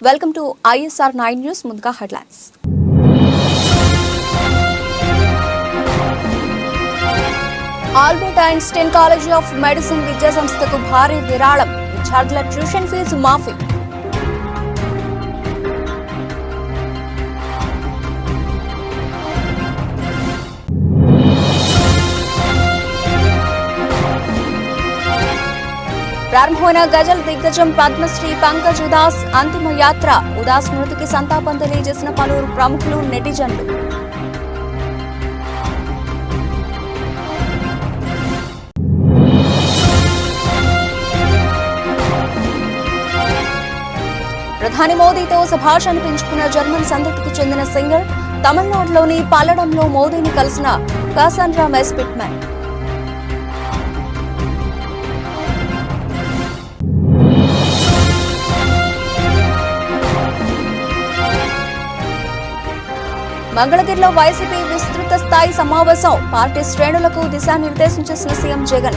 Welcome to ISR 9 news. ముందుగా headlines. Albert Einstein college of medicine విద్యా సంస్థకు భారీ విరాళం. విద్యార్థుల ట్యూషన్ ఫీజు మాఫీ. ప్రారంభమైన గజల్ దిగ్గజం పద్మశ్రీ పంకజ్ ఉదాస్ అంతిమ యాత్ర. ఉదాస్ మృతికి సంతాపం తెలియజేసిన పలువురు ప్రముఖులు, నెటిజన్లు. ప్రధాని మోదీతో శభాష్ అనిపించుకున్న జర్మన్ సంతతికి చెందిన సింగర్. తమిళనాడులోని పల్లడంలో మోదీని కలిసిన కాసాండ్రా మెస్పిట్మన్. మంగళగిరిలో వైసీపీ విస్తృత స్థాయి సమావేశం. పార్టీ శ్రేణులకు దిశానిర్దేశం చేసిన సీఎం జగన్.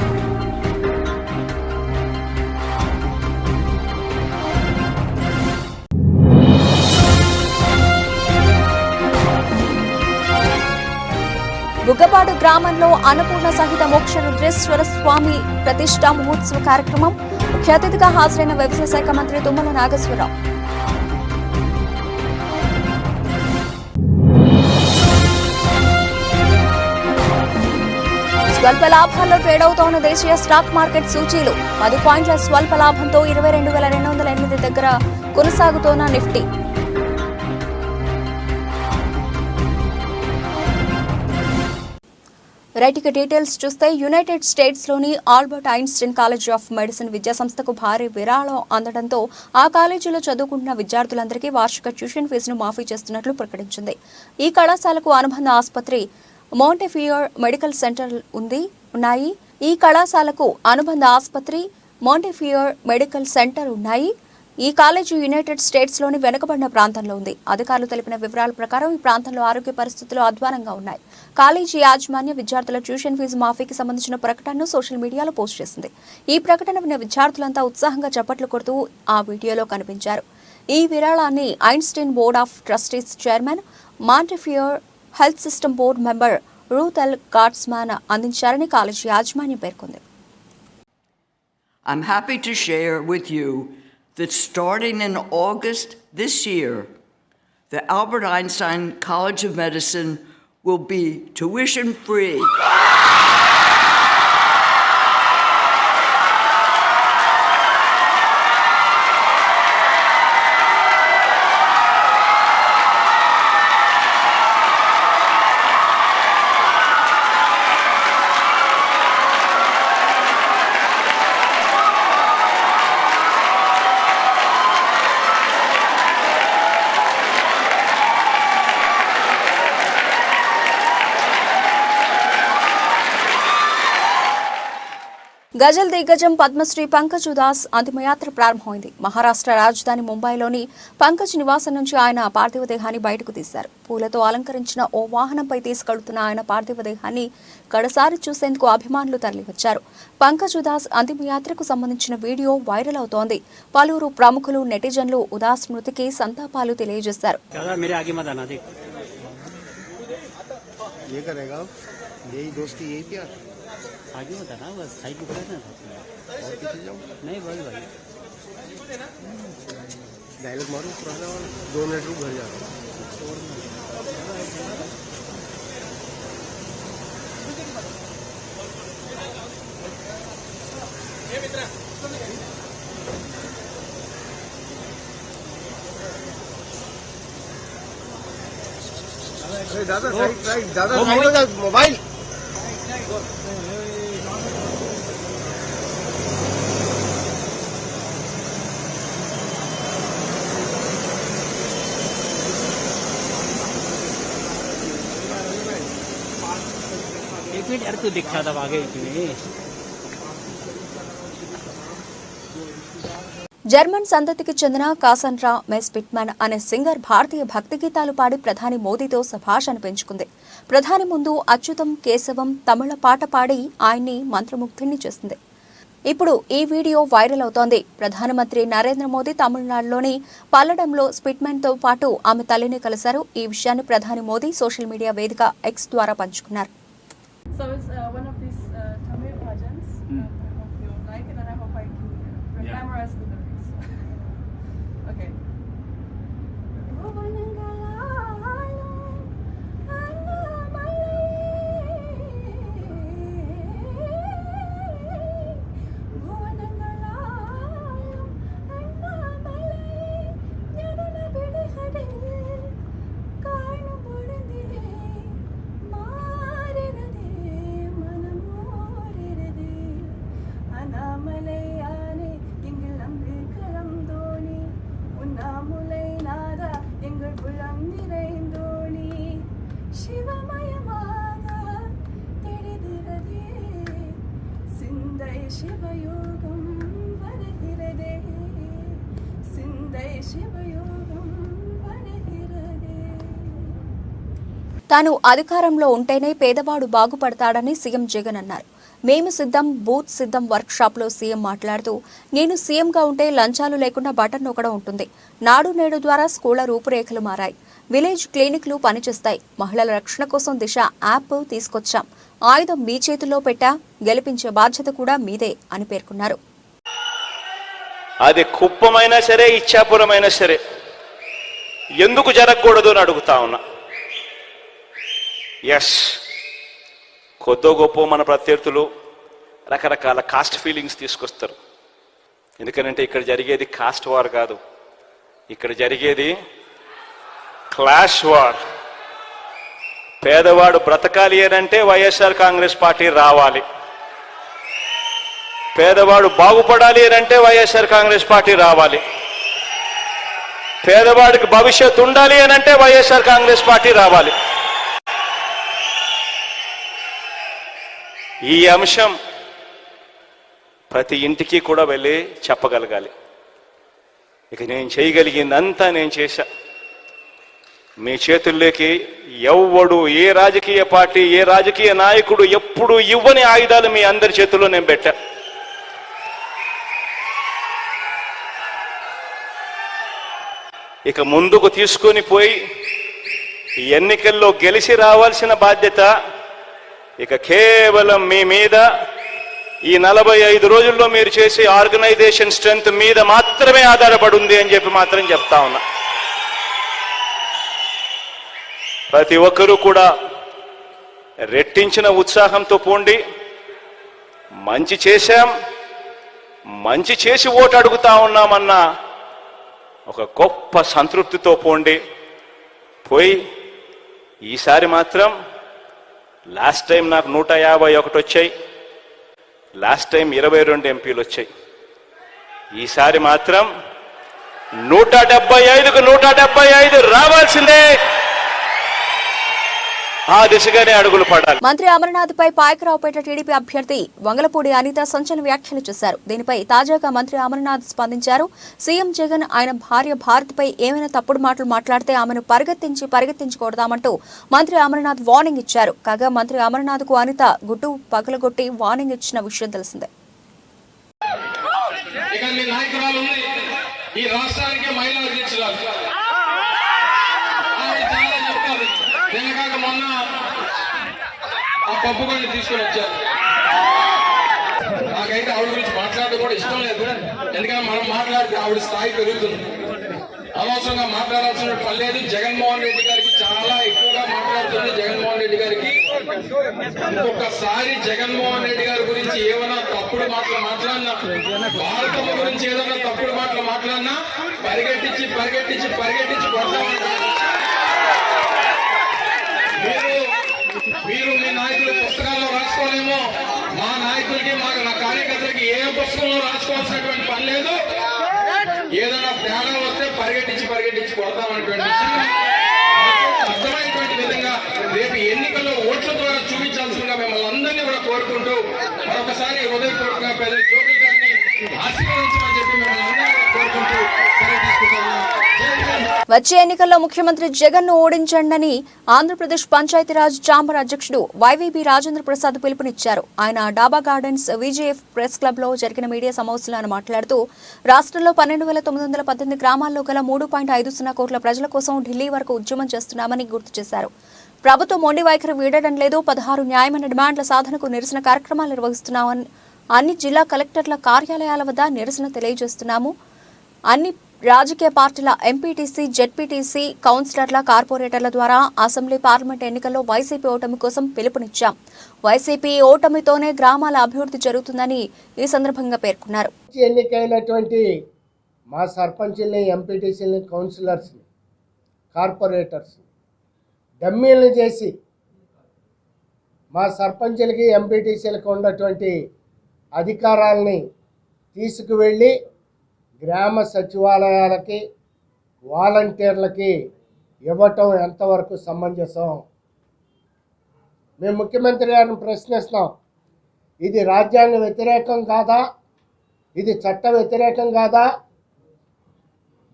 బుగ్గపాడు గ్రామంలో అన్నపూర్ణ సహిత మోక్ష రుద్రేశ్వర స్వామి ప్రతిష్టా మహోత్సవ కార్యక్రమం. ముఖ్య అతిథిగా హాజరైన వ్యవసాయ శాఖ మంత్రి తుమ్మల నాగేశ్వరరావు. స్వల్ప లాభాల్లో ట్రేడ్ అవుతోన్న దేశీయ స్టాక్ మార్కెట్ సూచీలు. 10 పాయింట్ల స్వల్ప లాభంతో 22,208 దగ్గర కొనసాగుతోన్న నిఫ్టీ. రైట్ డీటెయిల్స్ చూస్తే యునైటెడ్ స్టేట్స్ లోని Albert Einstein college of medicine విద్యా సంస్థకు భారీ విరాళం అందడంతో ఆ కాలేజీలో చదువుకుంటున్న విద్యార్థులందరికీ వార్షిక ట్యూషన్ ఫీజును మాఫీ చేస్తున్నట్లు ప్రకటించింది. ఈ కళాశాలకు అనుబంధ ఆసుపత్రి మోంటెఫియర్ మెడికల్ సెంటర్ ఉన్నాయి. ఈ కళాశాలకు అనుబంధ ఆసుపత్రి మోంటెఫియర్ మెడికల్ సెంటర్ ఉన్నాయి. ఈ కాలేజీ యునైటెడ్ స్టేట్స్ లోని వెనుకబడిన ప్రాంతంలో ఉంది. అధికారులు తెలిపిన వివరాల ప్రకారం ఈ ప్రాంతంలో ఆరోగ్య పరిస్థితులు అధ్వానంగా ఉన్నాయి. కాలేజీ యాజమాన్య విద్యార్థుల ట్యూషన్ ఫీజు మాఫీకి సంబంధించిన ప్రకటనను సోషల్ మీడియాలో పోస్ట్ చేసింది. ఈ ప్రకటన విన్న విద్యార్థులంతా ఉత్సాహంగా చప్పట్లు కొడుతూ ఆ వీడియోలో కనిపించారు. ఈ విరాళాన్ని Einstein board of trustees chairman, Montefiore health system board member Ruth L Gottesman అందించారని కాలేజీ యాజమాన్యం పేర్కొంది. I'm happy to share with you that starting in August this year, the Albert Einstein College of Medicine will be tuition free. గజల్ దిగ్గజం పద్మశ్రీ పంకజ్ ఉదాస్ అంతిమయాత్ర ప్రారంభమైంది. మహారాష్ట్ర రాజధాని ముంబైలోని పంకజ్ నివాసం నుంచి ఆయన పార్థివ దేహాన్ని బయటకు తీశారు. పూలతో అలంకరించిన ఓ వాహనంపై తీసుకెళ్తున్న ఆయన పార్థివ దేహాన్ని కడసారి చూసేందుకు అభిమానులు తరలివచ్చారు. పంకజ్ ఉదాస్ అంతిమయాత్రకు సంబంధించిన వీడియో వైరల్ అవుతోంది. పలువురు ప్రముఖులు, నెటిజన్లు ఉదాస్ మృతికి సంతాపాలు తెలియజేశారు. आगे होता ना बस हाई की ना और पीछे जाओ नहीं बस भाई डायलॉग मारो पुराना वाला 2 मिनट रुक घर जा दादा मोबाइल तो दिखा था आगे इसमें జర్మన్ సంతతికి చెందిన కాసాండ్రా మెస్పిట్మన్ అనే సింగర్ భారతీయ భక్తి గీతాలు పాడి ప్రధాని మోదీతో శభాష్ అనిపించుకుంది. ప్రధాని ముందు అచ్యుతం కేశవం తమిళ పాట పాడి ఆయన్ని మంత్రముగ్ధుణ్ణి చేసింది. ఇప్పుడు ఈ వీడియో వైరల్ అవుతోంది. ప్రధానమంత్రి నరేంద్ర మోదీ తమిళనాడులోని పల్లడంలో స్పిట్మెన్తో పాటు ఆమె తల్లిని కలిశారు. ఈ విషయాన్ని ప్రధాని మోదీ సోషల్ మీడియా వేదిక ఎక్స్ ద్వారా పంచుకున్నారు. So it's one of these Tamil bhajans. I hope you like it, and I hope I can memorize the lyrics. Okay. శివయోగం వరహిరదే సిందై శివయోగం వరహిరదే. తాను అధికారంలో ఉంటేనే పేదవాడు బాగుపడతాడని సీఎం జగన్ అన్నారు. మేము సిద్ధం, బూత్ సిద్ధం వర్క్షాప్లో సీఎం మాట్లాడుతూ, నేను సీఎంగా ఉంటే లంచాలు లేకుండా బటన్ నొక్కడం ఉంటుంది. నాడు నేడు ద్వారా స్కూళ్ల రూపురేఖలు మారాయి. విలేజ్ క్లినిక్లు పనిచేస్తాయి. మహిళల రక్షణ కోసం దిశ యాప్ తీసుకొచ్చాం. ఆయుధం మీ చేతుల్లో పెట్టా, గెలిపించే బాధ్యత కూడా మీదే అని పేర్కొన్నారు. అది కుప్పమైనా సరే, ఇచ్చాపురమైనా సరే ఎందుకు జరగకూడదు అని అడుగుతా ఉన్నా. ఎస్, కొద్దో గొప్ప మన ప్రత్యర్థులు రకరకాల కాస్ట్ ఫీలింగ్స్ తీసుకొస్తారు. ఎందుకంటే ఇక్కడ జరిగేది కాస్ట్ వార్ కాదు, ఇక్కడ జరిగేది క్లాష్ వార్. పేదవాడు బ్రతకాలి అనంటే వైఎస్ఆర్ కాంగ్రెస్ పార్టీ రావాలి. పేదవాడు బాగుపడాలి అనంటే వైఎస్ఆర్ కాంగ్రెస్ పార్టీ రావాలి. పేదవాడికి భవిష్యత్తు ఉండాలి అనంటే వైఎస్ఆర్ కాంగ్రెస్ పార్టీ రావాలి. ఈ అంశం ప్రతి ఇంటికి కూడా వెళ్ళి చెప్పగలగాలి. ఇక నేను చేయగలిగిందంతా నేను చేశా. మీ చేతుల్లోకి ఎవ్వడు, ఏ రాజకీయ పార్టీ, ఏ రాజకీయ నాయకుడు ఎప్పుడు ఇవ్వని ఆయుధాలు మీ అందరి చేతుల్లో నేను పెట్టా. ఇక ముందుకు తీసుకొని పోయి ఎన్నికల్లో గెలిచి రావాల్సిన బాధ్యత ఇక కేవలం మీ మీద, ఈ 45 రోజుల్లో మీరు చేసే ఆర్గనైజేషన్ స్ట్రెంగ్త్ మీద మాత్రమే ఆధారపడి ఉంది అని చెప్పి మాత్రం చెప్తా ఉన్నా. ప్రతి ఒక్కరూ కూడా రెట్టించిన ఉత్సాహంతో పోండి. మంచి చేశాం, మంచి చేసి ఓటు అడుగుతా ఉన్నామన్న ఒక గొప్ప సంతృప్తితో పోండి. పోయి ఈసారి మాత్రం, లాస్ట్ టైం నాకు 151 వచ్చాయి, లాస్ట్ టైం 22 ఎంపీలు వచ్చాయి. ఈసారి మాత్రం 175కు 175 రావాల్సిందే. ఆ దిశగానే అడుగులు పడాలి. మంత్రి అమర్నాథ్పై పాయకరావుపేట టీడీపీ అభ్యర్థి వంగలపూడి అనిత సంచలన వ్యాఖ్యలు చేశారు. దీనిపై తాజాగా మంత్రి అమర్నాథ్ స్పందించారు. సీఎం జగన్ ఆయన భార్య భారత్పై ఏమైనా తప్పుడు మాటలు మాట్లాడితే ఆమెను పరిగెత్తించి కొడదామంటూ మంత్రి అమర్నాథ్ వార్నింగ్ ఇచ్చారు. కాగా మంత్రి అమర్నాథ్ కు అనిత గుడ్డు పగలగొట్టి వార్నింగ్ ఇచ్చిన విషయం తెలిసిందే. మొన్న ఆ పప్పు కొన్ని తీసుకొని వచ్చారు. నాకైతే ఆవిడ గురించి మాట్లాడడం కూడా ఇష్టం లేదు. ఎందుకంటే మనం మాట్లాడితే ఆవిడ స్థాయి పెరుగుతుంది. అనవసరంగా మాట్లాడాల్సిన పని లేదు. జగన్మోహన్ రెడ్డి గారికి చాలా ఎక్కువగా మాట్లాడుతుంది. జగన్మోహన్ రెడ్డి గారికి ఇంకొకసారి జగన్మోహన్ రెడ్డి గారి గురించి ఏమైనా తప్పుడు మాటలు మాట్లాడినా, భారతమ్మ గురించి ఏదైనా తప్పుడు మాటలు మాట్లాడినా పరిగెట్టించి కొడతామంటారు. మీరు మీ నాయకులు పుస్తకాల్లో రాసుకోలేమో, మా నాయకులకి నా కార్యకర్తలకి ఏ పుస్తకంలో రాసుకోవాల్సినటువంటి పని లేదు. ఏదైనా తేడా వస్తే పరిగెట్టించి కొడతామనేటువంటి విషయాన్ని అర్థమైనటువంటి విధంగా రేపు ఎన్నికల్లో ఓట్ల ద్వారా చూపించాల్సిందిగా మిమ్మల్ని అందరినీ కూడా కోరుకుంటూ మరొకసారి హృదయపూర్వకంగా పెద్ద జోగి గారిని ఆశీర్వదించమని చెప్పి మిమ్మల్ని అందరినీ కోరుకుంటూ సెలవు తీసుకుంటాను. వచ్చే ఎన్నికల్లో ముఖ్యమంత్రి జగన్ ను ఓడించండని ఆంధ్రప్రదేశ్ పంచాయతీరాజ్ ఛాంబర్ అధ్యక్షుడు వైవీబీ రాజేంద్ర ప్రసాద్ పిలుపునిచ్చారు. ఆయన డాబా గార్డెన్స్ విజేఎఫ్ ప్రెస్ క్లబ్ లో జరిగిన మీడియా సమావేశంలో ఆయన మాట్లాడుతూ రాష్ట్రంలో 12,918 గ్రామాల్లో గల 3.50 కోట్ల ప్రజల కోసం ఢిల్లీ వరకు ఉద్యమం చేస్తున్నామని గుర్తు చేశారు. ప్రభుత్వం మొండి వైఖరి వీడడం లేదు. 16 న్యాయమైన డిమాండ్ల సాధనకు నిరసన కార్యక్రమాలు నిర్వహిస్తున్నామని అన్ని జిల్లా కలెక్టర్ల కార్యాలయాల వద్ద నిరసన తెలియజేస్తున్నాము. అన్ని రాజకీయ పార్టీల ఎంపీటీసీ, జెడ్పీటీసీ, కౌన్సిలర్ల, కార్పొరేటర్ల ద్వారా అసెంబ్లీ, పార్లమెంట్ ఎన్నికల్లో వైసీపీ ఓటమి కోసం పిలుపునిచ్చాం. వైసీపీ ఓటమితోనే గ్రామాల అభివృద్ధి జరుగుతుందని ఈ సందర్భంగా పేర్కొన్నారు. ఎన్నికైనటువంటి మా సర్పంచుల్ని, ఎంపీటీసీలని, కౌన్సిలర్స్ని, కార్పొరేటర్స్ డమ్మీలను చేసి మా సర్పంచులకి, ఎంపీటీసీలకు ఉన్నటువంటి అధికారాలని తీసుకువెళ్ళి గ్రామ సచివాలయాలకి, వాలంటీర్లకి ఇవ్వటం ఎంతవరకు సమంజసం? మేము ముఖ్యమంత్రి గారిని ప్రశ్నిస్తున్నాం. ఇది రాజ్యాంగ వ్యతిరేకం కాదా? ఇది చట్ట వ్యతిరేకం కాదా?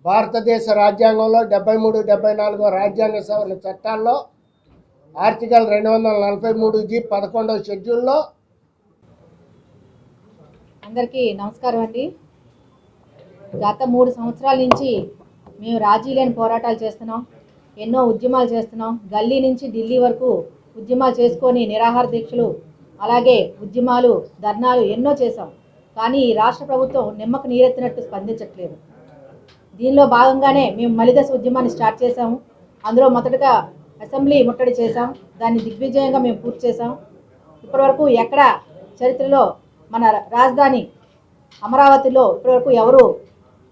భారతదేశ రాజ్యాంగంలో 73, 74 రాజ్యాంగ సవరణ చట్టాల్లో ఆర్టికల్ 243G 11వ షెడ్యూల్లో. అందరికీ నమస్కారం అండి. గత 3 సంవత్సరాల నుంచి మేము రాజీ లేని పోరాటాలు చేస్తున్నాం, ఎన్నో ఉద్యమాలు చేస్తున్నాం. గల్లీ నుంచి ఢిల్లీ వరకు ఉద్యమాలు చేసుకొని నిరాహార దీక్షలు, అలాగే ఉద్యమాలు, ధర్నాలు ఎన్నో చేశాం. కానీ ఈ రాష్ట్ర ప్రభుత్వం నిమ్మకు నీరెత్తినట్టు స్పందించట్లేదు. దీనిలో భాగంగానే మేము మలిదశ ఉద్యమాన్ని స్టార్ట్ చేశాము. అందులో మొదటగా అసెంబ్లీ ముట్టడి చేశాం. దాన్ని దిగ్విజయంగా మేము పూర్తి చేశాం. ఇప్పటివరకు ఎక్కడ చరిత్రలో మన రాజధాని అమరావతిలో ఇప్పటివరకు ఎవరు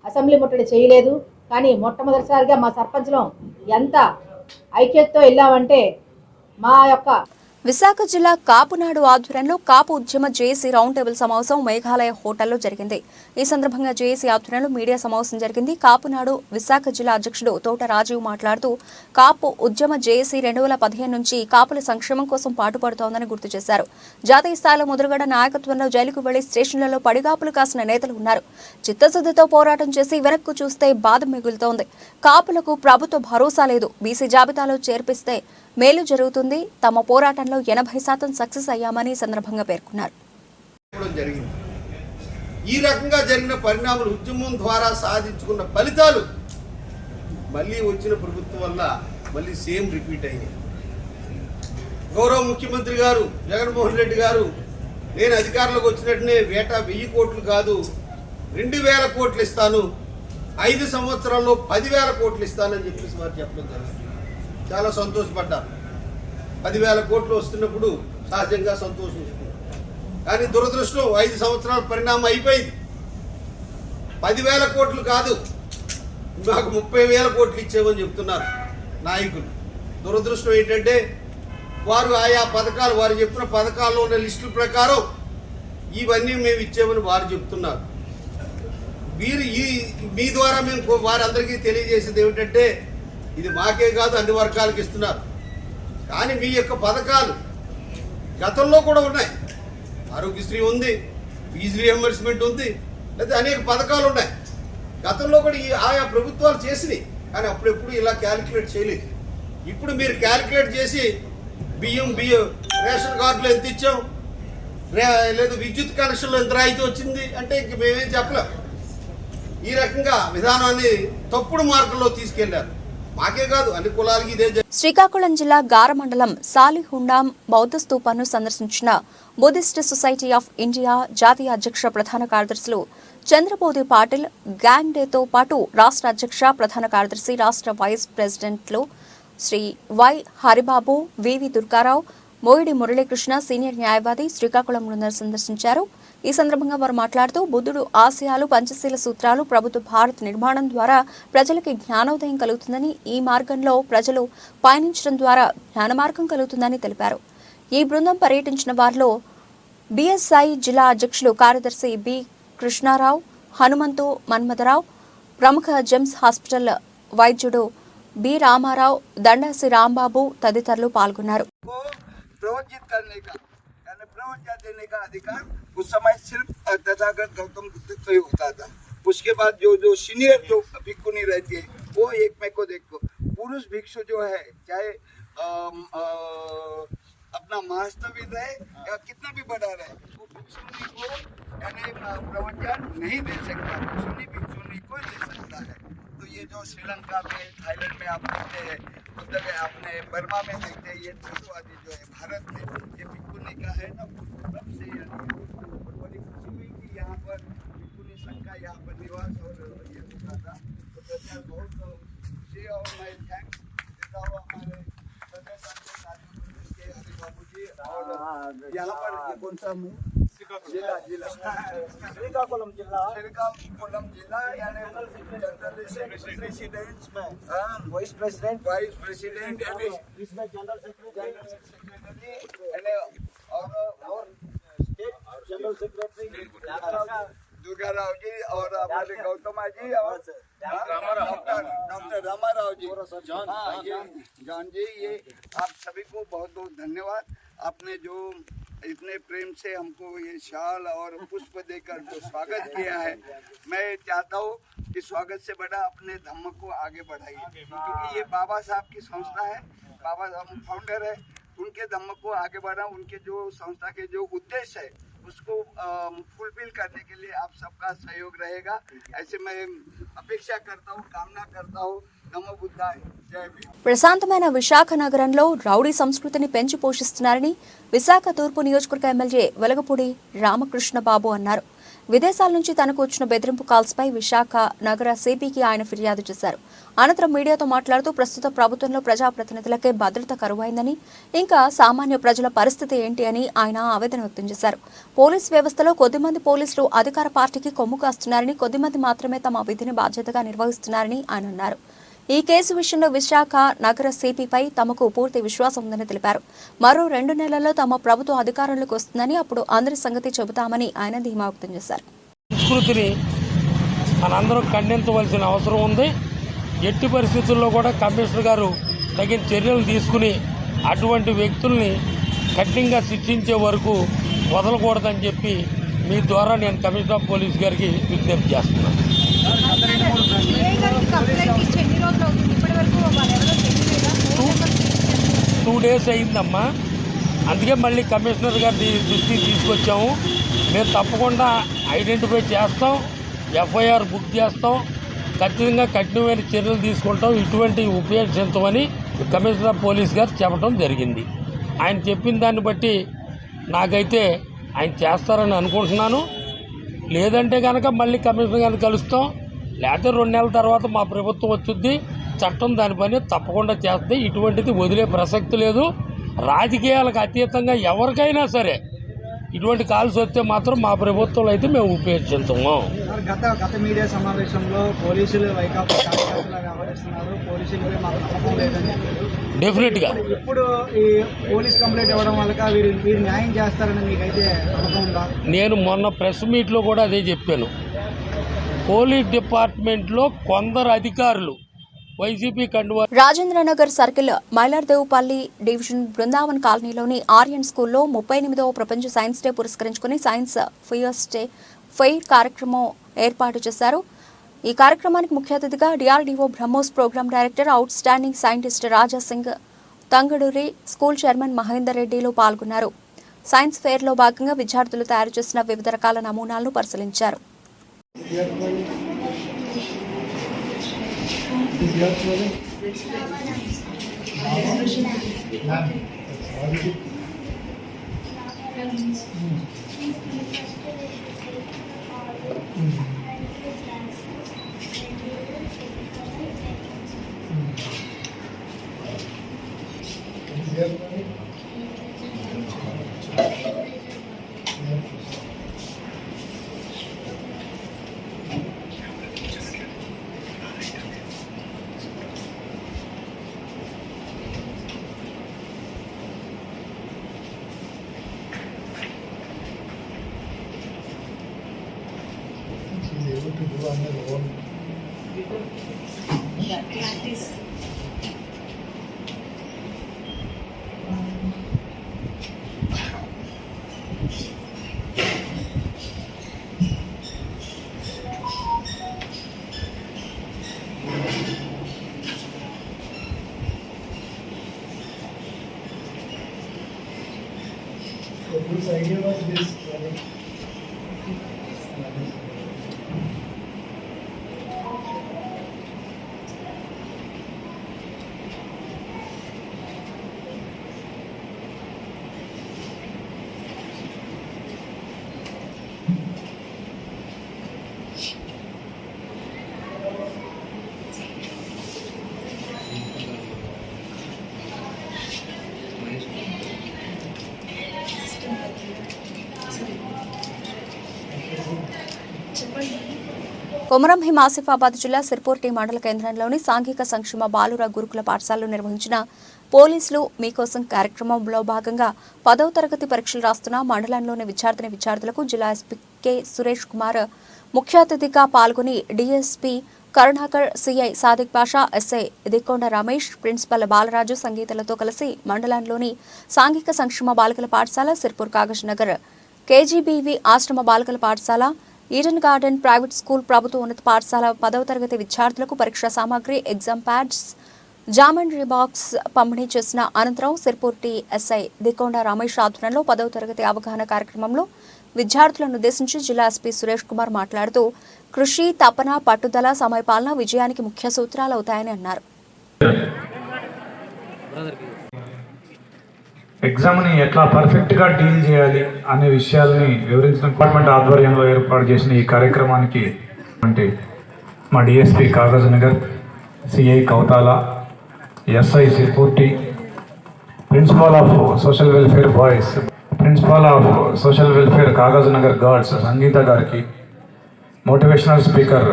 అసెంబ్లీ ముట్టడి చేయలేదు. కానీ మొట్టమొదటిసారిగా మా సర్పంచ్లో ఎంత ఐక్యతతో వెళ్ళామంటే మా యొక్క విశాఖ జిల్లా కాపునాడు ఆధ్వర్యంలో కాపు ఉద్యమ జేఏసీ రౌండ్ టేబుల్ సమావేశం మేఘాలయ హోటల్లో జరిగింది. ఈ సందర్భంగా జేఏసీ ఆధ్వర్యంలో మీడియా సమావేశం జరిగింది. కాపునాడు విశాఖ జిల్లా అధ్యక్షుడు తోట రాజీవ్ మాట్లాడుతూ కాపు ఉద్యమ జేఏసీ 2015 నుంచి కాపుల సంక్షేమం కోసం పాటుపడుతోందని గుర్తు చేశారు. జాతీయ స్థాయిలో ముద్రగడ నాయకత్వంలో జైలుకు వెళ్లి స్టేషన్లలో పడిగాపులు కాసిన నేతలు ఉన్నారు. చిత్తశుద్ధితో పోరాటం చేసి వెనక్కు చూస్తే బాధ మిగులుతోంది. కాపులకు ప్రభుత్వ భరోసా లేదు. బీసీ జాబితాలో చేర్పిస్తే మేలు జరుగుతుంది. తమ పోరాటంలో 80% సక్సెస్ అయ్యామని సందర్భంగా పేర్కొన్నారు. ఈ రకంగా జరిగిన పరిణామాలు, ఉద్యమం ద్వారా సాధించుకున్న ఫలితాలు మళ్ళీ వచ్చిన ప్రభుత్వం వల్ల మళ్ళీ సేమ్ రిపీట్ అయింది. గౌరవ ముఖ్యమంత్రి గారు జగన్మోహన్ రెడ్డి గారు నేను అధికారంలోకి వచ్చినట్టునే వేటా 1000 కోట్లు కాదు 2000 కోట్లు ఇస్తాను, 5 సంవత్సరాల్లో 10,000 కోట్లు ఇస్తానని చెప్పేసి వారు చెప్పడం జరిగింది. చాలా సంతోషపడ్డారు. 10,000 కోట్లు వస్తున్నప్పుడు సహజంగా సంతోషం. కానీ దురదృష్టం 5 సంవత్సరాల పరిణామం అయిపోయింది. 10,000 కోట్లు కాదు, మాకు 30,000 కోట్లు ఇచ్చేవని చెప్తున్నారు నాయకులు. దురదృష్టం ఏంటంటే వారు ఆయా పథకాలు, వారు చెప్పిన పథకాల్లో ఉన్న లిస్టుల ప్రకారం ఇవన్నీ మేము ఇచ్చేవని వారు చెప్తున్నారు. వీరు మీ ద్వారా మేము వారందరికీ తెలియజేసేది ఏమిటంటే ఇది మాకే కాదు అన్ని వర్గాలకు ఇస్తున్నారు. కానీ మీ యొక్క పథకాలు గతంలో కూడా ఉన్నాయి. ఆరోగ్యశ్రీ ఉంది, ఫీజు రియంబర్స్మెంట్ ఉంది, లేదా అనేక పథకాలు ఉన్నాయి. గతంలో కూడా ఆయా ప్రభుత్వాలు చేసినాయి. కానీ అప్పుడెప్పుడు ఇలా క్యాలిక్యులేట్ చేయలేదు. ఇప్పుడు మీరు క్యాలిక్యులేట్ చేసి బియ్యం రేషన్ కార్డులో ఎంత ఇచ్చాం, లేదు విద్యుత్ కనెక్షన్లో ఎంత రాయితీ వచ్చింది అంటే ఇంక మేమేం చెప్పలేం. ఈ రకంగా విధానాన్ని తప్పుడు మార్గంలో తీసుకెళ్లారు. మాకే కాదు అన్ని కులాలకి ఇదే. శ్రీకాకుళం జిల్లా గార మండలం సాలిహుండాం బౌద్ధ స్తూపాన్ని సందర్శించిన బుద్ధిస్ట్ సొసైటీ ఆఫ్ ఇండియా జాతీయ అధ్యక్ష ప్రధాన కార్యదర్శులు చంద్రబోధి పాటిల్, గ్యాంగ్ డేతో పాటు రాష్ట్ర అధ్యక్ష ప్రధాన కార్యదర్శి, రాష్ట్ర వైస్ ప్రెసిడెంట్లు Shri Y Haribabu, V V Durgarao, Moyidi Muralikrishna senior న్యాయవాది శ్రీకాకుళం బృందాన్ని సందర్శించారు. ఈ సందర్భంగా వారు మాట్లాడుతూ బుద్ధుడు ఆశయాలు, పంచశీల సూత్రాలు, ప్రభుత్వ భారత్ నిర్మాణం ద్వారా ప్రజలకి జ్ఞానోదయం కలుగుతుందని, ఈ మార్గంలో ప్రజలు పయనించడం ద్వారా జ్ఞాన మార్గం కలుగుతుందని తెలిపారు. ఈ బృందం పర్యటించిన వారిలో బీఎస్ఐ జిల్లా అధ్యక్షులు కార్యదర్శి బి కృష్ణారావు, హనుమంతు మన్మథరావు, ప్రముఖ జెమ్స్ హాస్పిటల్ వైద్యుడు బి రామారావు, దండాసి రాంబాబు తదితరులు పాల్గొన్నారు. देने का अधिकार उस समय सिर्फ तथागत गौतम बुद्ध को ही होता था. उसके बाद जो सीनियर जो भिक्षुनी रहती है वो एक में को देखो, पुरुष भिक्षु जो है चाहे अपना महास्तविद रहे या कितना भी बड़ा रहे, वो भिक्षुनी को यानी प्रवचन नहीं दे सकता, भिक्षुनी को दे सकता है। तो ये जो श्रीलंका में, थाईलैंड में आप देखते हैं, उधर आपने बर्मा में देखते हैं, ये आदि जो है भारत में ये भिक्षुनी का है ना, तब से बड़ी खुशी हुई कि यहाँ पर भिक्षुनी संघ का यहाँ पर निवास और ये होता था। तो सरकार बहुत खुशी और मैं थैंक्स देता हूँ हमारे बाबू जी। और यहाँ पर कौन सा जिला श्रीकाकुलम जिला यानी प्रेसिडेंट में वाइस प्रेसिडेंट यानी इसमें जनरल सेक्रेटरी और state general secretary Durga Rao ji और हमारे गौतमा जी और डॉक्टर रामाराव जी, जॉन जी, ये आप सभी को बहुत बहुत धन्यवाद। आपने जो इतने प्रेम से हमको ये शाल और पुष्प देकर जो स्वागत किया है, मैं चाहता हूँ कि स्वागत से बड़ा अपने धम्म को आगे बढ़ाइए, क्योंकि ये बाबा साहब की संस्था है, बाबा साहब फाउंडर है, उनके धम्म को आगे बढ़ाओ, उनके जो संस्था के जो उद्देश्य है उसको फुलफिल करने के लिए आप सबका सहयोग रहेगा, ऐसे मैं अपेक्षा करता हूँ, कामना करता हूँ। नमो बुद्धाय, जय भीम। ప్రశాంతమైన విశాఖ నగరంలో రౌడీ సంస్కృతిని పెంచి పోషిస్తున్నారని విశాఖ తూర్పు నియోజకవర్గ ఎమ్మెల్యే వెలగపూడి రామకృష్ణ బాబు అన్నారు. విదేశాల నుంచి తనకు వచ్చిన బెదిరింపు కాల్స్పై విశాఖ నగర సిపికి ఆయన ఫిర్యాదు చేశారు. అనంతరం మీడియాతో మాట్లాడుతూ ప్రస్తుత ప్రభుత్వంలో ప్రజాప్రతినిధులకే భద్రత కరువైందని, ఇంకా సామాన్య ప్రజల పరిస్థితి ఏంటి అని ఆయన ఆవేదన వ్యక్తం చేశారు. పోలీస్ వ్యవస్థలో కొద్దిమంది పోలీసులు అధికార పార్టీకి కొమ్ము కాస్తున్నారని, కొద్దిమంది మాత్రమే తమ విధిని బాధ్యతగా నిర్వహిస్తున్నారని ఆయన అన్నారు. ఈ కేసు విషయంలో విశాఖ నగర సిపిపై తమకు పూర్తి విశ్వాసం ఉందని తెలిపారు. మరో 2 నెలల్లో తమ ప్రభుత్వం అధికారంలోకి వస్తుందని, అప్పుడు అందరి సంగతి చెబుతామని ఆయన ధీమా వ్యక్తం చేశారు. సంస్కృతిని మనందరం ఖండించవలసిన అవసరం ఉంది. ఎట్టి పరిస్థితుల్లో కూడా కమిషనర్ గారు తగిన చర్యలు తీసుకుని అటువంటి వ్యక్తుల్ని కఠినంగా శిక్షించే వరకు వదలకూడదని చెప్పి మీ ద్వారా నేను కమిషనర్ ఆఫ్ పోలీస్ గారికి విజ్ఞప్తి చేస్తున్నాను. 2 days అయిందమ్మా, అందుకే మళ్ళీ కమిషనర్ గారి దృష్టికి తీసుకొచ్చాము. మేము తప్పకుండా ఐడెంటిఫై చేస్తాం, ఎఫ్ఐఆర్ బుక్ చేస్తాం, ఖచ్చితంగా కఠినమైన చర్యలు తీసుకుంటాం, ఇటువంటి ఉపయోగించమని కమిషనర్ ఆఫ్ పోలీస్ గారు చెప్పడం జరిగింది. ఆయన చెప్పిన దాన్ని బట్టి నాకైతే ఆయన చేస్తారని అనుకుంటున్నాను. లేదంటే కనుక మళ్ళీ కమిషనర్ గారిని కలుస్తాం, లేకపోతే 2 నెలల తర్వాత మా ప్రభుత్వం వచ్చుద్ది, చట్టం దాని పని తప్పకుండా చేస్తుంది. ఇటువంటిది వదిలే ప్రసక్తి లేదు. రాజకీయాలకు అతీతంగా ఎవరికైనా సరే ఇటువంటి కాల్స్ వస్తే మాత్రం మా ప్రభుత్వంలో అయితే మేము ఉపయోగించుతాము. గత మీడియా సమావేశంలో పోలీసులు వైకాపా కార్యకర్తలుగా వ్యవహరిస్తున్నారు, పోలీసులపై మాకు నమ్మకం లేదని డెఫినెట్గా ఇప్పుడు ఈ పోలీస్ కంప్లైంట్ ఇవ్వడం వల్ల వీరు న్యాయం చేస్తారని మీకైతే నమ్మకం ఉందా? నేను మొన్న ప్రెస్ మీట్లో కూడా అదే చెప్పాను. పోలీస్ డిపార్ట్మెంట్లో కొందరు అధికారులు వైసీపీ కండువా రాజేంద్రనగర్ సర్కిల్ మైలార్దేవుపల్లి డివిజన్ బృందావన్ కాలనీలోని ఆర్యన్ స్కూల్లో 38వ ప్రపంచ సైన్స్ డే పురస్కరించుకుని సైన్స్ ఫెయిర్ కార్యక్రమం ఏర్పాటు చేశారు. ఈ కార్యక్రమానికి ముఖ్య అతిథిగా DRDO BrahMos programme director outstanding scientist Raja Singh Thangaduri, school chairman Mahender రెడ్డిలు పాల్గొన్నారు. సైన్స్ ఫెయిర్లో భాగంగా విద్యార్థులు తయారు చేసిన వివిధ రకాల నమూనాలను పరిశీలించారు. కొమరం భీం ఆసిఫాబాద్ జిల్లా సిర్పూర్టి మండల కేంద్రంలోని సాంఘిక సంక్షేమ బాలుర గురుకుల పాఠశాలలో నిర్వహించిన పోలీసులు మీకోసం కార్యక్రమంలో భాగంగా 10వ తరగతి పరీక్షలు రాస్తున్న మండలంలోని విద్యార్థులకు జిల్లా ఎస్పీ కె సురేష్ కుమార్ ముఖ్య అతిథిగా పాల్గొని DSP Karunakar, CI Sadiq Pasha, SI Dikonda Ramesh, principal Balaraju సంగీతలతో కలిసి మండలంలోని సాంఘిక సంక్షేమ బాలికల పాఠశాల, సిర్పూర్ కాగజ్ నగర్ కేజీబీవీ ఆశ్రమ బాలికల పాఠశాల, ఈడెన్ గార్డెన్ ప్రైవేట్ స్కూల్ ప్రభుత్వ ఉన్నత పాఠశాల 10వ తరగతి విద్యార్థులకు పరీక్షా సామాగ్రి, ఎగ్జామ్ ప్యాడ్స్, జామెంట్రీ బాక్స్ పంపిణీ చేసిన అనంతరం సిర్పూర్టి ఎస్ఐ దికొండ రమేష్ ఆధ్వర్యంలో 10వ తరగతి అవగాహన కార్యక్రమంలో విద్యార్థులను ఉద్దేశించి జిల్లా ఎస్పీ సురేష్ కుమార్ మాట్లాడుతూ కృషి, తపన, పట్టుదల, సమయపాలన విజయానికి ముఖ్య సూత్రాలవుతాయని అన్నారు. ఎగ్జామ్ని ఎట్లా పర్ఫెక్ట్గా డీల్ చేయాలి అనే విషయాల్ని వివరించిన డిపార్ట్మెంట్ ఆధ్వర్యంలో ఏర్పాటు చేసిన ఈ కార్యక్రమానికి అంటే మా DSP Kagaz Nagar, CI Kouthala, SI Sirpur T, principal of social welfare boys, principal of social welfare Kagaz Nagar girls Sangeetha గారికి, మోటివేషనల్ స్పీకర్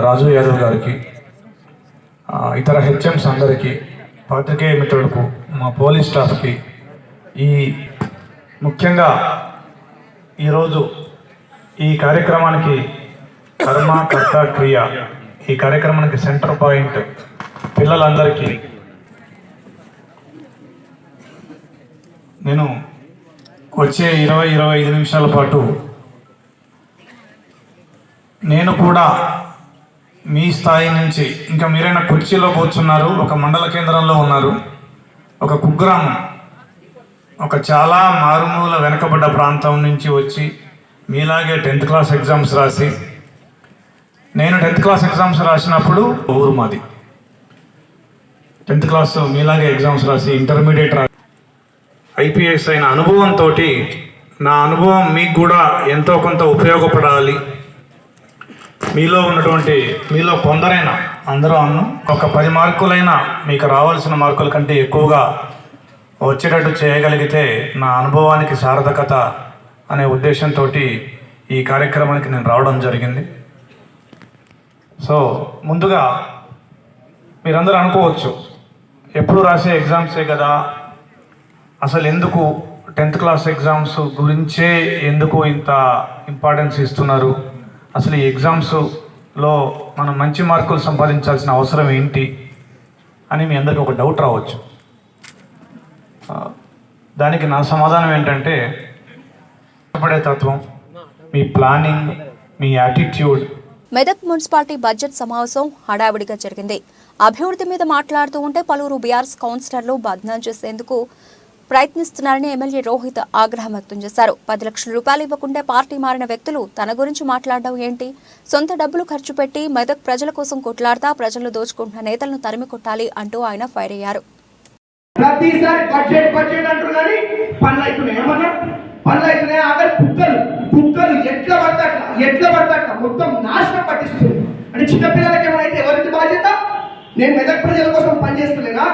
రాజు యాదవ్ గారికి, ఇతర హెచ్ఎంస్ అందరికీ, పాత్రికేయ మిత్రులకు, మా పోలీస్ స్టాఫ్కి, ఈ ముఖ్యంగా ఈరోజు ఈ కార్యక్రమానికి కర్మ కర్త క్రియ, ఈ కార్యక్రమానికి సెంటర్ పాయింట్ పిల్లలందరికీ నేను వచ్చే 20-25 నిమిషాల పాటు నేను కూడా మీ స్థాయి నుంచి, ఇంకా మీరైనా కుర్చీలో కూర్చున్నారు, ఒక మండల కేంద్రంలో ఉన్నారు, ఒక కుగ్రామం, ఒక చాలా మారుమూల వెనకబడ్డ ప్రాంతం నుంచి వచ్చి మీలాగే 10th క్లాస్ ఎగ్జామ్స్ రాసి, నేను 10th క్లాస్ ఎగ్జామ్స్ రాసినప్పుడు ఊరు మాది, 10th క్లాస్ మీలాగే ఎగ్జామ్స్ రాసి ఇంటర్మీడియట్ రాసి ఐపీఎస్ అయిన అనుభవంతో నా అనుభవం మీకు కూడా ఎంతో కొంత ఉపయోగపడాలి, మీలో కొందరైనా, అందరూ ఒక 10 మార్కులైనా మీకు రావాల్సిన మార్కుల కంటే ఎక్కువగా వచ్చేటట్టు చేయగలిగితే నా అనుభవానికి సార్థకత అనే ఉద్దేశంతో ఈ కార్యక్రమానికి నేను రావడం జరిగింది. సో ముందుగా మీరందరూ అనుకోవచ్చు, ఎప్పుడు రాసే ఎగ్జామ్సే కదా, అసలు ఎందుకు 10th క్లాస్ ఎగ్జామ్స్ గురించే ఎందుకు ఇంత ఇంపార్టెన్స్ ఇస్తున్నారు, అసలు ఈ ఎగ్జామ్స్లో మనం మంచి మార్కులు సంపాదించాల్సిన అవసరం ఏంటి అని మీ అందరికీ ఒక డౌట్ రావచ్చు. దానికి నా సమాధానం ఏంటంటే, పడే తత్వం, మీ ప్లానింగ్, మీ యాటిట్యూడ్. మెదక్ మున్సిపాలిటీ బడ్జెట్ సమావేశం హడావిడిగా జరిగింది. అభివృద్ధి మీద మాట్లాడుతూ ఉంటే పలువురు బీఆర్ఎస్ కౌన్సిలర్లు బద్నాం చేసేందుకు ప్రయత్నిస్తున్నారని ఎమ్మెల్యే రోహిత్ ఆగ్రహం వ్యక్తం చేశారు. 10 లక్షల రూపాయలు ఇవ్వకుంటే పార్టీ మారిన వ్యక్తులు తన గురించి మాట్లాడడం ఏంటి? సొంత డబ్బులు ఖర్చు పెట్టి మెదక్ ప్రజల కోసం కొట్లాడతా ప్రజలు దోచుకుంటున్న నేతలను తరిమి కొట్టాలి అంటూ ఆయన ఫైర్ అయ్యారు. ప్రతిసారి బడ్జెట్ అంటారు కానీ పనులు అవుతున్నాయి, ఏమన్నా పనులు అవుతున్నాయి. అక్కడ కుక్కలు ఎట్లా పడతా మొత్తం నాశనం పట్టిస్తుంది. అంటే చిన్నపిల్లలకి ఏమైనా ఎవరికి బాధ్యత? నేను మెదక్ ప్రజల కోసం పనిచేస్తలేనా?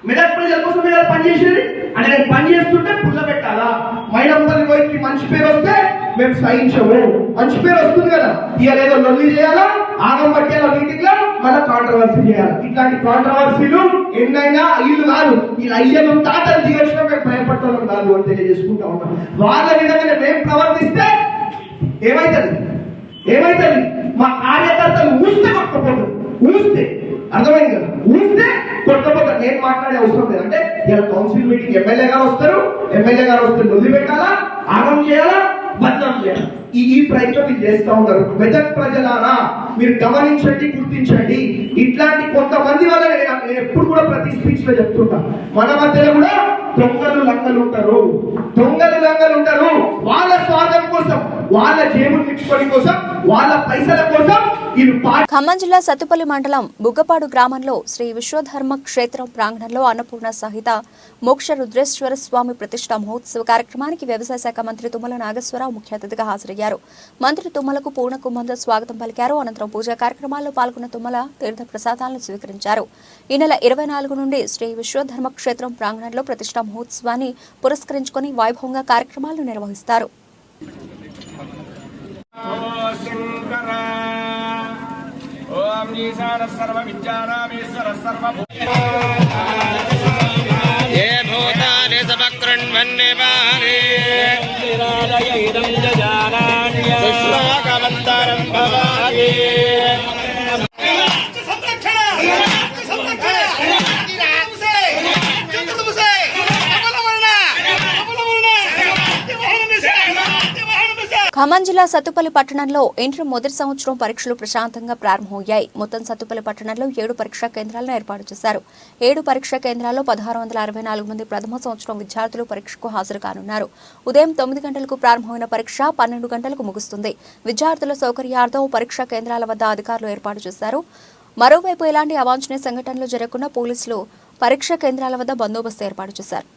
మెదక్ ప్రజల కోసం మీరు పనిచేసేది అంటే నేను పని చేస్తుంటే పుల్ల పెట్టాలా? మైనంపల్లి పోయి మంచి పేరు వస్తే మేము సహించము. మంచి పేరు వస్తుంది కదా, ఇవాళ ఏదో లొల్లి చేయాలా, ఆగం పట్టేలా మీటింగ్ లో మళ్ళీ కాంట్రవర్సీ చేయాలి. ఇట్లాంటి కాంట్రవర్సీలు ఎన్నైనా ఇల్లు కాదు, ఇలా అయ్యను తాతలు దిగొచ్చినా మేము భయపడతాం కాదు అని తెలియజేసుకుంటా ఉన్నాం. వాళ్ళ విధంగా మేము ప్రవర్తిస్తే ఏమైతుంది? మా కార్యకర్తలు ఊస్తే కొట్టుకోపోతారు. అర్థమైంది కదా, ఊస్తే కొట్టుకోపోతారు. నేను మాట్లాడే అవసరం లేదు. అంటే ఇలా కౌన్సిల్ మీటింగ్ ఎమ్మెల్యే గారు వస్తే వదిలి పెట్టాలా, ఆగం చేయాలా, బద్నాం చేయాలి. ఈ ప్రయత్నం మీరు చేస్తూ ఉన్నారు. మెదక్ ప్రజలారా మీరు గమనించండి, గుర్తించండి. ఇట్లాంటి కొంతమంది వల్ల నేను ఎప్పుడు కూడా ప్రతి స్పీచ్ లో చెప్తుంటా, మన మధ్యలో కూడా దొంగలు లంగలు ఉంటారు. వాళ్ళ స్వార్థం కోసం, వాళ్ళ జేబులు నింపుకోవడం కోసం, వాళ్ళ పైసల కోసం ఖమ్మం జిల్లా సత్తుపల్లి మండలం బుగ్గపాడు గ్రామంలో శ్రీ విశ్వధర్మ క్షేత్రం ప్రాంగణంలో అన్నపూర్ణ సహిత మోక్ష రుద్రేశ్వర స్వామి ప్రతిష్ఠా మహోత్సవ కార్యక్రమానికి వ్యవసాయ శాఖ మంత్రి తుమ్మల నాగేశ్వరరావు ముఖ్య అతిథిగా హాజరయ్యారు. మంత్రి తుమ్మలకు పూర్ణ కుంభంతో స్వాగతం పలికారు. అనంతరం పూజా కార్యక్రమాల్లో పాల్గొన్న తుమ్మల తీర్థ ప్రసాదాలను స్వీకరించారు. ఈ నెల 24 నుండి శ్రీ విశ్వధర్మ క్షేత్రం ప్రాంగణంలో ప్రతిష్ఠా మహోత్సవాన్ని పురస్కరించుకుని వైభవంగా కార్యక్రమాలను నిర్వహిస్తారు. ఓం ఈశాన సర్వ విద్యానామీశ్వర సర్వ ఏ భూతాని సమకృణ్వన్నివారే నిరాలయైదం జజానాన్య శ్లోకవంతరం భవామి ఖమ్మం జిల్లా సత్తుపల్లి పట్టణంలో ఇంటర్ మొదటి సంవత్సరం పరీక్షలు ప్రశాంతంగా ప్రారంభమయ్యాయి. మొత్తం సత్తుపల్లి పట్టణంలో 7 పరీక్షా కేంద్రాలను ఏర్పాటు చేశారు. 7 పరీక్షా కేంద్రాల్లో 1664 మంది ప్రథమ సంవత్సరం విద్యార్థులు పరీక్షకు హాజరు కానున్నారు. ఉదయం 9 గంటలకు ప్రారంభమైన పరీక్ష 12 గంటలకు ముగుస్తుంది. విద్యార్థుల సౌకర్యార్థం పరీక్షా కేంద్రాల వద్ద అధికారులు ఏర్పాటు చేశారు. మరోవైపు ఎలాంటి అవాంఛనీయ సంఘటనలు జరగకుండా పోలీసులు పరీక్షా కేంద్రాల వద్ద బందోబస్తు ఏర్పాటు చేశారు.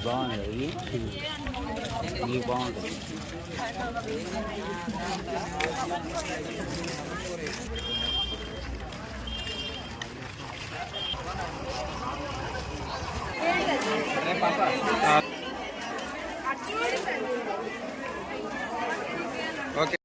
బాగుంది ఇది బాగుంటుంది. ఓకే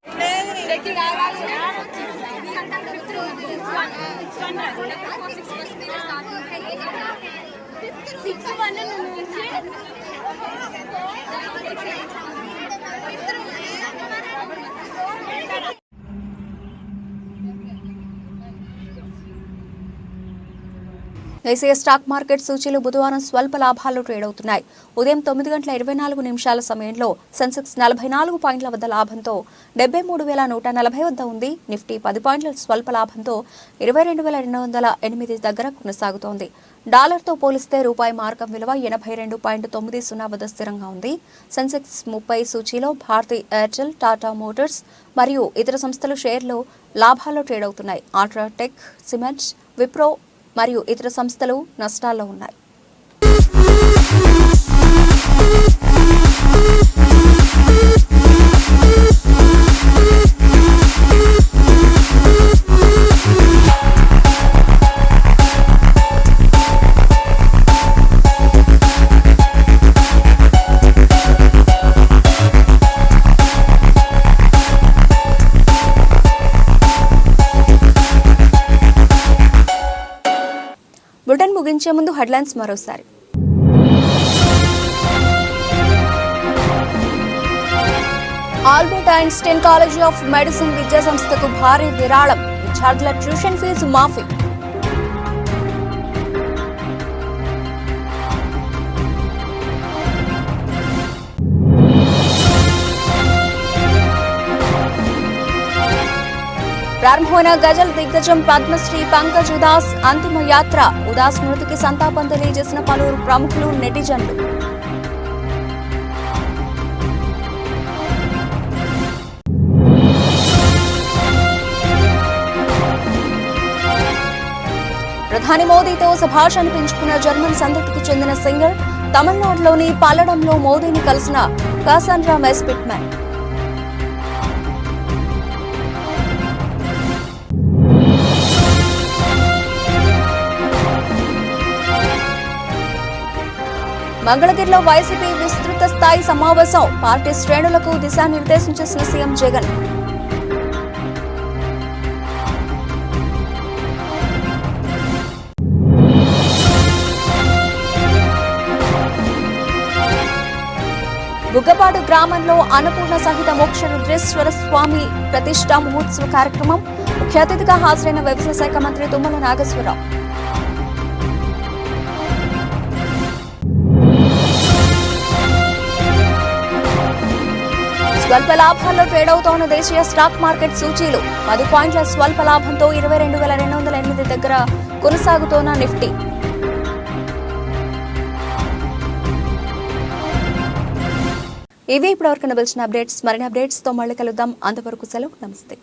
దేశీయ స్టాక్ మార్కెట్ సూచీలు బుధవారం స్వల్ప లాభాల్లో ట్రేడ్ అవుతున్నాయి. ఉదయం 9:24 సమయంలో సెన్సెక్స్ 44 పాయింట్ల వద్ద లాభంతో 73,140 వద్ద ఉంది. నిఫ్టీ 10 పాయింట్ల స్వల్ప లాభంతో 22,208 దగ్గర కొనసాగుతోంది. డాలర్తో పోలిస్తే రూపాయి మార్కం విలువ 82.90 వద్ద స్థిరంగా ఉంది. సెన్సెక్స్ 30 సూచీలో భారతీ ఎయిర్టెల్, టాటా మోటార్స్ మరియు ఇతర సంస్థల షేర్లు లాభాల్లో ట్రేడ్ అవుతున్నాయి. అల్ట్రాటెక్, సిమెంట్, విప్రో మరియు ఇతర సంస్థలు నష్టాల్లో ఉన్నాయి. బులెటిన్ ముగించే ముందు హెడ్లైన్స్ మరోసారి. Albert Einstein college of medicine విద్యా సంస్థకు భారీ విరాళం. విద్యార్థుల ట్యూషన్ ఫీజు మాఫీ. ప్రారంభమైన గజల్ దిగ్గజం పద్మశ్రీ పంకజ్ ఉదాస్ అంతిమ యాత్ర. ఉదాస్ మృతికి సంతాపం తెలియజేసిన పలువురు ప్రముఖులు, నెటిజన్లు. ప్రధాని మోదీతో శభాష్ అనిపించుకున్న జర్మన్ సంతతికి చెందిన సింగర్. తమిళనాడులోని పల్లడంలో మోదీని కలిసిన కాసాండ్రా మెస్పిట్మెన్. మంగళగిరిలో వైసీపీ విస్తృత స్థాయి సమావేశం. పార్టీ శ్రేణులకు దిశానిర్దేశం చేసిన సీఎం జగన్. బుగ్గపాడు గ్రామంలో అన్నపూర్ణ సహిత మోక్ష రుద్రేశ్వర స్వామి ప్రతిష్ఠా మహోత్సవ కార్యక్రమం. ముఖ్య అతిథిగా హాజరైన వ్యవసాయ శాఖ మంత్రి తుమ్మల నాగేశ్వరరావు. స్వల్ప లాభాల్లో ట్రేడ్ అవుతోన్న దేశీయ స్టాక్ మార్కెట్ సూచీలు 10 పాయింట్ల స్వల్ప లాభంతో 22,208 దగ్గర కొనసాగుతోన్న నిఫ్టీ. ఇవి ఇప్పటివరకు నిలిచిన అప్డేట్స్. మరిన్ని అప్డేట్స్ తో మళ్ళీ కలుద్దాం. అంతవరకు సెలవు. నమస్తే.